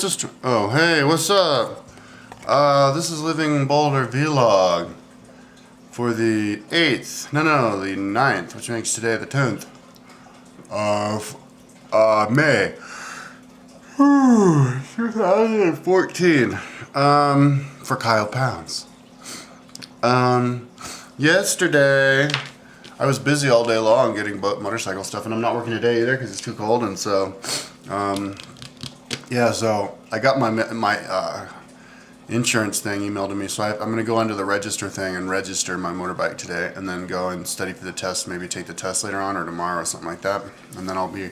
it's just. Oh, hey, what's up? This is Living Boulder Vlog for the 8th. No, the 9th, which makes today the 10th of May. 2014. For Kyle Pounds. Yesterday, I was busy all day long getting motorcycle stuff, and I'm not working today either because it's too cold, and so, yeah, so I got my insurance thing emailed to me, so I'm going to go under the register thing and register my motorbike today, and then go and study for the test, maybe take the test later on or tomorrow or something like that, and then I'll be,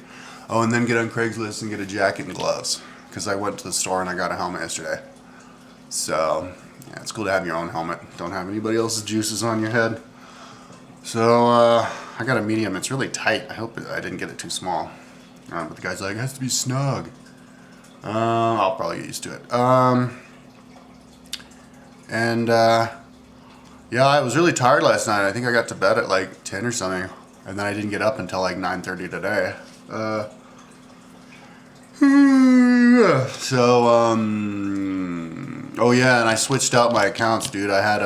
and then get on Craigslist and get a jacket and gloves, because I went to the store and I got a helmet yesterday. So, yeah, it's cool to have your own helmet. Don't have anybody else's juices on your head. So, I got a medium. It's really tight. I hope I didn't get it too small. But the guy's like, it has to be snug. I'll probably get used to it. Yeah, I was really tired last night. I think I got to bed at like 10 or something. And then I didn't get up until like 9:30 today. Oh yeah, and I switched out my accounts, dude. I had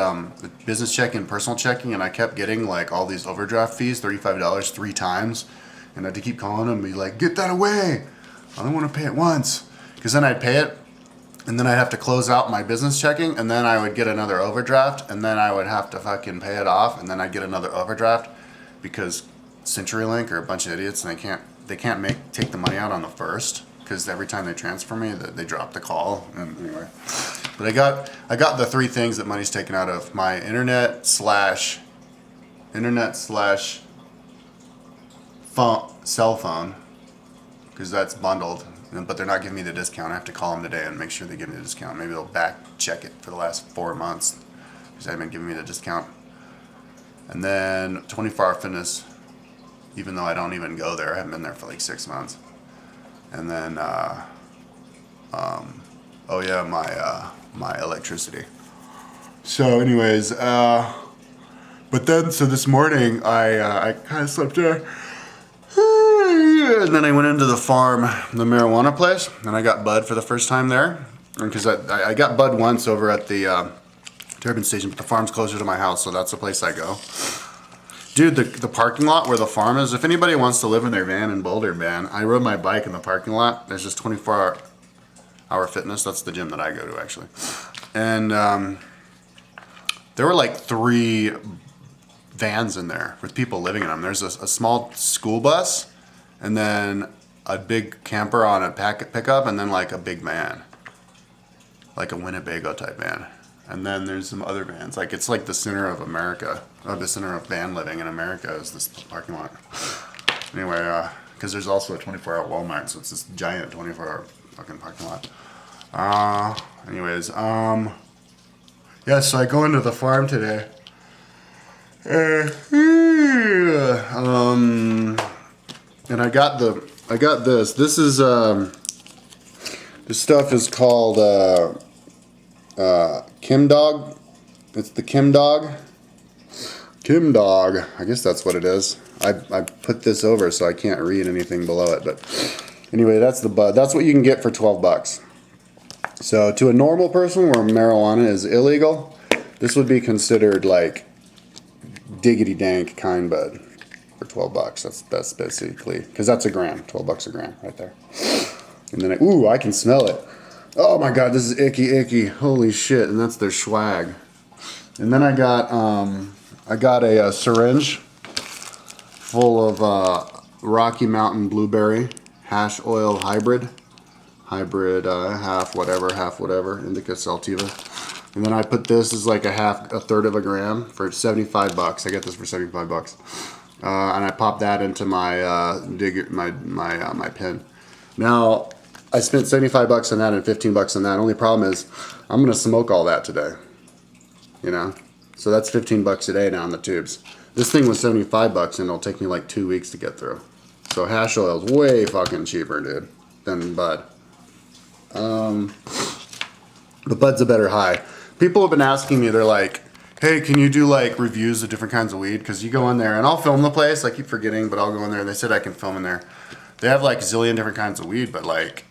business checking, personal checking, and I kept getting like all these overdraft fees, $35 3 times, and I had to keep calling them and be like, get that away. I don't want to pay it once, because then I'd pay it, and then I'd have to close out my business checking, and then I would get another overdraft, and then I would have to fucking pay it off, and then I'd get another overdraft, because CenturyLink are a bunch of idiots, and they can't take the money out on the first. Because every time they transfer me, they drop the call. And anyway, but I got the 3 things that money's taken out of: my internet slash cell phone, because that's bundled. But they're not giving me the discount. I have to call them today and make sure they give me the discount. Maybe they'll back check it for the last 4 months because they haven't given me the discount. And then 24-hour fitness, even though I don't even go there. I haven't been there for like 6 months. And then, oh yeah, my electricity. So anyways, but then, so this morning, I kind of slept there. And then I went into the farm, the marijuana place, and I got bud for the first time there. Because I got bud once over at the turbine station, but the farm's closer to my house, so that's the place I go. Dude, the parking lot where the farm is, if anybody wants to live in their van in Boulder, man, I rode my bike in the parking lot. There's just 24-hour fitness. That's the gym that I go to, actually. And there were like 3 vans in there with people living in them. There's a small school bus, and then a big camper on a pickup, and then like a big van. Like a Winnebago type van. And then there's some other vans. Like, it's like the center of America. The center of van living in America is this parking lot. Anyway, because there's also a 24-hour Walmart, so it's this giant 24-hour fucking parking lot. Anyways, yeah, so I go into the farm today. And I got this. This is, this stuff is called, Kim Dog. It's the Kim Dog. Kim Dog. I guess that's what it is. I put this over so I can't read anything below it. But anyway, that's the bud. That's what you can get for $12. So to a normal person where marijuana is illegal, this would be considered like diggity dank kind bud for $12. That's basically, because that's a gram. $12 a gram right there. And then I can smell it. Oh my god, this is icky. Holy shit. And that's their swag. And then I got a syringe full of Rocky Mountain Blueberry hash oil hybrid, half whatever, indica sativa. And then I put this as like a third of a gram for $75. I get this for $75. And I pop that into my my pen. Now, I spent $75 on that and $15 on that. Only problem is I'm going to smoke all that today. You know? So that's $15 a day now on the tubes. This thing was $75 and it'll take me like 2 weeks to get through. So hash oil is way fucking cheaper, dude, than bud. But bud's a better high. People have been asking me, they're like, hey, can you do like reviews of different kinds of weed? Because you go in there, and I'll film the place. I keep forgetting, but I'll go in there. They said I can film in there. They have like a zillion different kinds of weed, but like,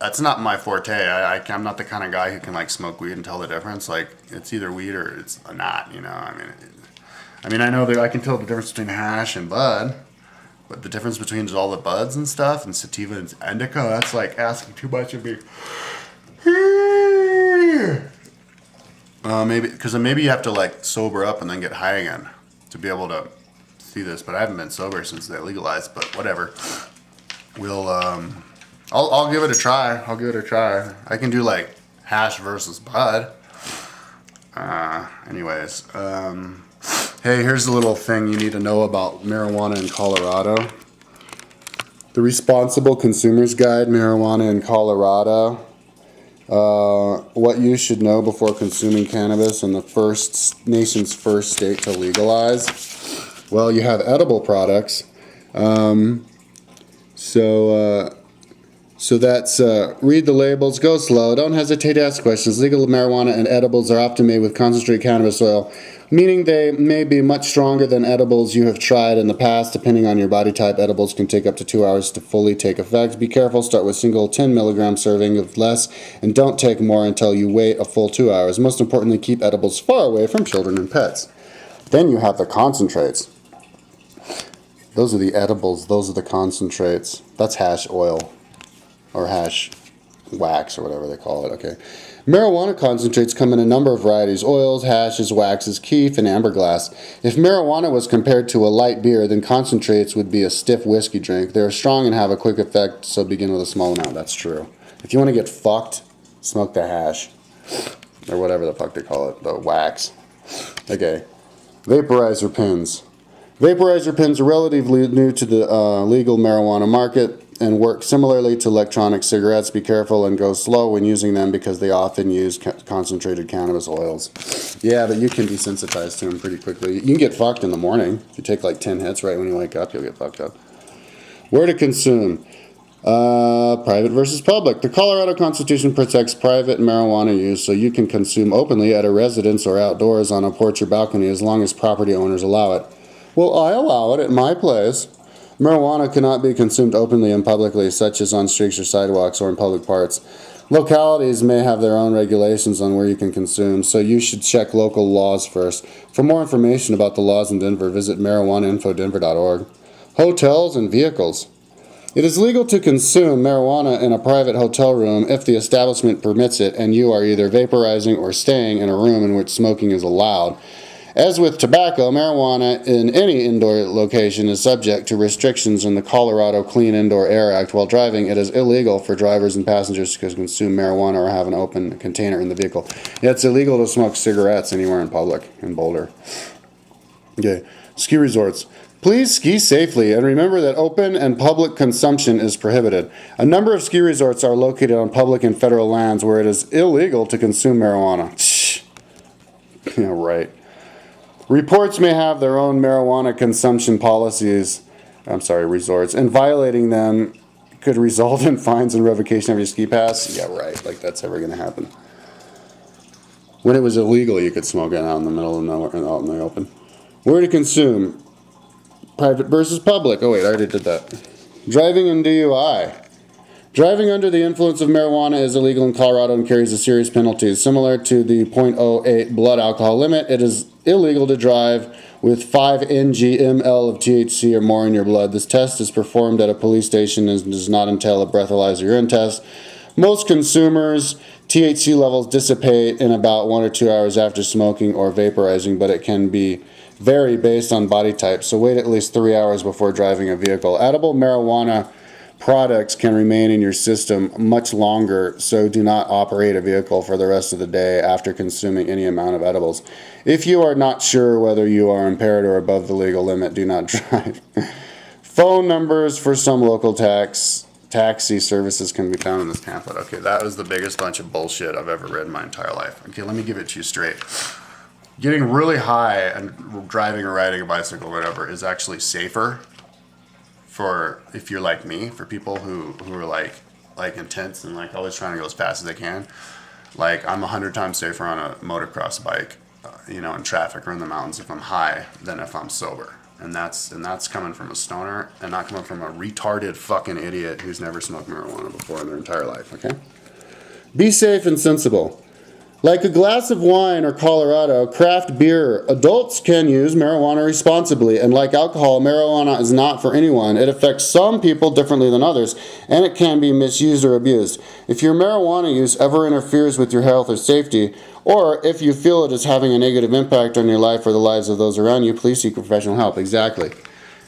that's not my forte. I'm not the kind of guy who can like smoke weed and tell the difference. Like it's either weed or it's not. You know, I know that I can tell the difference between hash and bud, but the difference between just all the buds and stuff and sativa and indica, that's like asking too much of me. Maybe you have to like sober up and then get high again to be able to see this. But I haven't been sober since they legalized. But whatever. I'll give it a try. I can do like hash versus bud. Anyways, hey, here's a little thing you need to know about marijuana in Colorado. The Responsible Consumer's Guide, Marijuana in Colorado. What you should know before consuming cannabis in the nation's first state to legalize. Well, you have edible products. So that's, read the labels, go slow, don't hesitate to ask questions. Legal marijuana and edibles are often made with concentrated cannabis oil, meaning they may be much stronger than edibles you have tried in the past. Depending on your body type, edibles can take up to 2 hours to fully take effect. Be careful, start with single 10 milligram serving of less, and don't take more until you wait a full 2 hours. Most importantly, keep edibles far away from children and pets. Then you have the concentrates. Those are the edibles, those are the concentrates. That's hash oil. Or hash wax, or whatever they call it. Okay. Marijuana concentrates come in a number of varieties: oils, hashes, waxes, keef, and amberglass. If marijuana was compared to a light beer, then concentrates would be a stiff whiskey drink. They are strong and have a quick effect, so begin with a small amount. That's true. If you want to get fucked, smoke the hash. Or whatever the fuck they call it. The wax. Okay. Vaporizer pens. Vaporizer pens are relatively new to the legal marijuana market and work similarly to electronic cigarettes. Be careful and go slow when using them because they often use concentrated cannabis oils. Yeah, but you can desensitize to them pretty quickly. You can get fucked in the morning. If you take like 10 hits right when you wake up, you'll get fucked up. Where to consume? Private versus public. The Colorado Constitution protects private marijuana use, so you can consume openly at a residence or outdoors on a porch or balcony as long as property owners allow it. Well, I allow it at my place. Marijuana cannot be consumed openly and publicly, such as on streets or sidewalks or in public parks. Localities may have their own regulations on where you can consume, so you should check local laws first. For more information about the laws in Denver, visit marijuanainfodenver.org. Hotels and vehicles. It is legal to consume marijuana in a private hotel room if the establishment permits it and you are either vaporizing or staying in a room in which smoking is allowed. As with tobacco, marijuana in any indoor location is subject to restrictions in the Colorado Clean Indoor Air Act. While driving, it is illegal for drivers and passengers to consume marijuana or have an open container in the vehicle. Yeah, it's illegal to smoke cigarettes anywhere in public in Boulder. Okay, ski resorts. Please ski safely and remember that open and public consumption is prohibited. A number of ski resorts are located on public and federal lands where it is illegal to consume marijuana. Yeah, right. Resorts may have their own marijuana consumption policies, resorts, and violating them could result in fines and revocation of your ski pass. Yeah, right, like that's ever going to happen. When it was illegal, you could smoke it out in the middle of nowhere, out in the open. Where to consume? Private versus public. Oh wait, I already did that. Driving and DUI. Driving under the influence of marijuana is illegal in Colorado and carries a serious penalty. Similar to the .08 blood alcohol limit, it is illegal to drive with 5 ng/ml of THC or more in your blood. This test is performed at a police station and does not entail a breathalyzer urine test. Most consumers' THC levels dissipate in about 1 or 2 hours after smoking or vaporizing, but it can vary based on body type, so wait at least 3 hours before driving a vehicle. Edible marijuana products can remain in your system much longer, so do not operate a vehicle for the rest of the day after consuming any amount of edibles. If you are not sure whether you are impaired or above the legal limit, do not drive. Phone numbers for some local taxi services can be found in this pamphlet. Okay, that was the biggest bunch of bullshit I've ever read in my entire life. Okay, let me give it to you straight. Getting really high and driving or riding a bicycle or whatever is actually safer for, if you're like me, for people who are like intense and like always trying to go as fast as they can. Like I'm 100 times safer on a motocross bike, in traffic or in the mountains if I'm high than if I'm sober. And that's coming from a stoner and not coming from a retarded fucking idiot who's never smoked marijuana before in their entire life, okay? Be safe and sensible. Like a glass of wine or Colorado, craft beer, adults can use marijuana responsibly. And like alcohol, marijuana is not for anyone. It affects some people differently than others, and it can be misused or abused. If your marijuana use ever interferes with your health or safety, or if you feel it is having a negative impact on your life or the lives of those around you, please seek professional help. Exactly.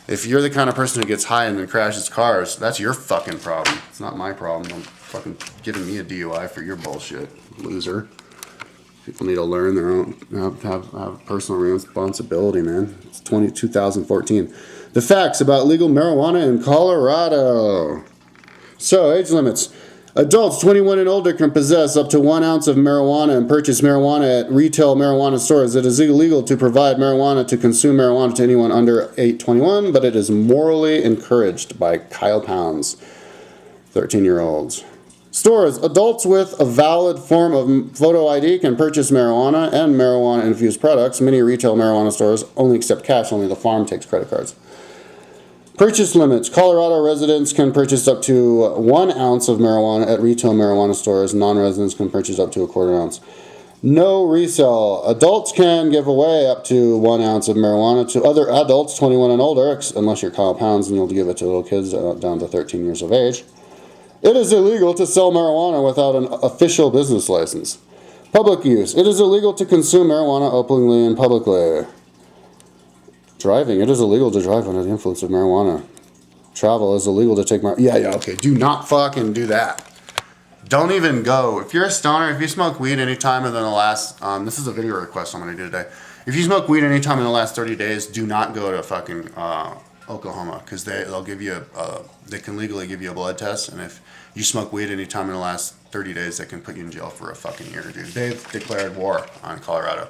If you're the kind of person who gets high and then crashes cars, that's your fucking problem. It's not my problem. Don't fucking giving me a DUI for your bullshit, loser. People need to learn their own, have personal responsibility, man. It's 2014. The facts about legal marijuana in Colorado. So, age limits. Adults 21 and older can possess up to 1 ounce of marijuana and purchase marijuana at retail marijuana stores. It is illegal to provide marijuana to consume marijuana to anyone under 21, but it is morally encouraged by Kyle Pounds, 13-year-olds. Stores. Adults with a valid form of photo ID can purchase marijuana and marijuana-infused products. Many retail marijuana stores only accept cash. Only the farm takes credit cards. Purchase limits. Colorado residents can purchase up to 1 ounce of marijuana at retail marijuana stores. Non-residents can purchase up to a quarter ounce. No resale. Adults can give away up to 1 ounce of marijuana to other adults 21 and older, unless you're Kyle Pounds and you'll give it to little kids down to 13 years of age. It is illegal to sell marijuana without an official business license. Public use. It is illegal to consume marijuana openly and publicly. Driving. It is illegal to drive under the influence of marijuana. Travel is illegal to take marijuana. Yeah, okay. Do not fucking do that. Don't even go. If you're a stoner, if you smoke weed anytime in the last, this is a video request I'm going to do today. If you smoke weed anytime in the last 30 days, do not go to fucking Oklahoma, because they'll give you they can legally give you a blood test, and if you smoke weed anytime in the last 30 days, they can put you in jail for a fucking year, dude. They've declared war on Colorado.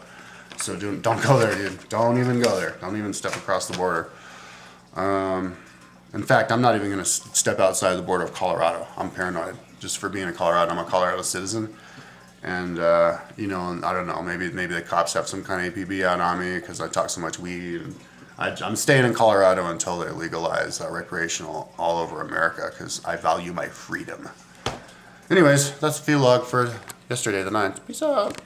So don't go there, dude. Don't even go there. Don't even step across the border. In fact, I'm not even going to step outside the border of Colorado. I'm paranoid just for being a Colorado. I'm a Colorado citizen. And, I don't know, maybe the cops have some kind of APB out on me because I talk so much weed. And I'm staying in Colorado until they legalize recreational all over America because I value my freedom. Anyways, that's the vlog for yesterday, the 9th. Peace out.